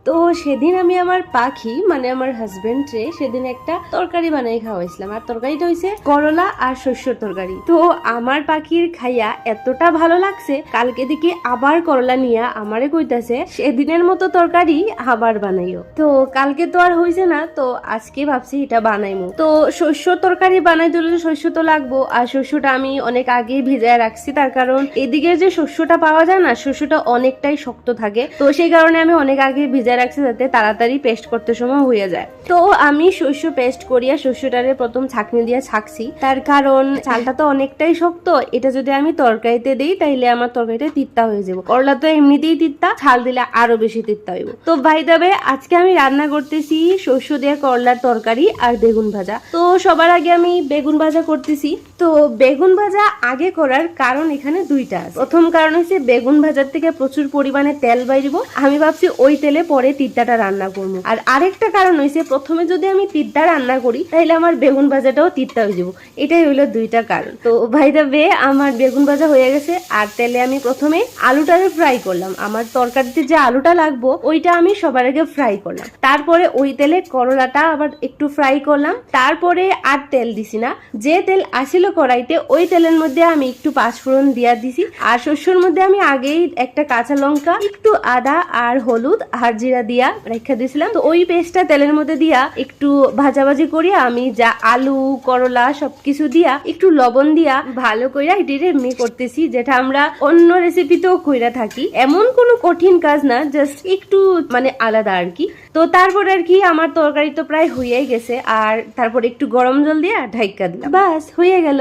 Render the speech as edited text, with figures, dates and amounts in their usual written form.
তো সেদিন আমি আমার পাখি মানে আমার হাজবেন্ড রে সেদিন একটা তরকারি বানাই খাওয়াইছিলাম, আর তরকারিটা হইছে করলা আর শস্যর তরকারি। তো আমার পাখির খাইয়া এতটা ভালো লাগছে, কালকে দেখি আবার করলা নিয়া আমারে কইতাছে সেদিনের মতো তরকারি আবার বানাইও। তো কালকে তো আর হইছে না, তো আজকে ভাবছি এটা বানাইমু। তো শস্য তরকারি বানাইতে হলে শস্য তো লাগবো, আর শস্যটা আমি অনেক আগে ভিজায় রাখছি, তার কারণ এদিকে যে শস্যটা পাওয়া যায় না, শস্যটা অনেকটাই শক্ত থাকে, তো সেই কারণে আমি অনেক আগে ভিজায় রাখছি যাতে তাড়াতাড়ি পেস্ট করতে সময় হয়ে যায়। তো আমি শস্য পেস্ট করিয়া শস্যটারে প্রথম ছাঁকনি দিয়ে ছাঁকছি, তার কারণ চালটা তো অনেকটাই শক্ত, এটা যদি আমি তরকারিতে দিই তাইলে আমার তরকারিটা তিত্তা হয়ে যাবে। করলা তো এমনিতেই তিত্তা, ছাল দিলে আরো বেশি তিত্তা হইব। তো ভাই দেবে আজকে আমি রান্না করতেছি শস্য দিয়ে করলার তরকারি আর বেগুন ভাজা। তো সবার আগে আমি বেগুন ভাজা করতেছি। তো বেগুন ভাজা আগে করার কারণ এখানে দুইটা আছে। প্রথম কারণ হচ্ছে বেগুন ভাজার থেকে প্রচুর পরিমাণে তেল বাইরিব, আমি ভাবছি ওই তেলে পরে তিত্তাটা রান্না করবো। আর আরেকটা কারণ হয়েছে প্রথমে যদি আমি তিত্তা রান্না করি তাহলে আমার বেগুন ভাজাটাও তিত্তা হয়ে যাবো। এটাই হইলো দুইটা কারণ। তো ভাই দেবে আমার বেগুন ভাজা হয়ে গেছে, আর তেলে আমি প্রথমে আলুটারে ফ্রাই করলাম। আমার তরকারিতে যে আলুটা লাগবো ওইটা আমি সবার আগে ফ্রাই করলাম, তারপরে ওই তেলে করলাটা আবার একটু ফ্রাই করলাম, তারপরে আর তেল দিছি না, যে তেল আসিল কড়াইতে ওই তেলের মধ্যে আমি একটু পাঁচফোড়ন দিয়া দিছি, আর শস্যর মধ্যে আমি আগেই একটা কাঁচা লঙ্কা, একটু আদা আর হলুদ আর জিরা দিয়া রেখে দিয়েছিলাম। তো ওই পেস্টটা তেলের মধ্যে দিয়া একটু ভাজাভাজি করিয়া আমি যা আলু করলা সবকিছু দিয়া একটু লবণ দিয়া ভালো কইরা এটিরে মেক করতেছি, যেটা আমরা অন্য রেসিপিতেও কইরা থাকি। এমন কোনো কঠিন কাজ না, জাস্ট একটু মানে আলাদা আর কি। তো তারপর আর কি আমার তরকারি তো প্রায় হয়েই গেছে, আর তারপর একটু গরম জল দিয়ে ঢাইকা দিলাম, বাস হয়ে গেল।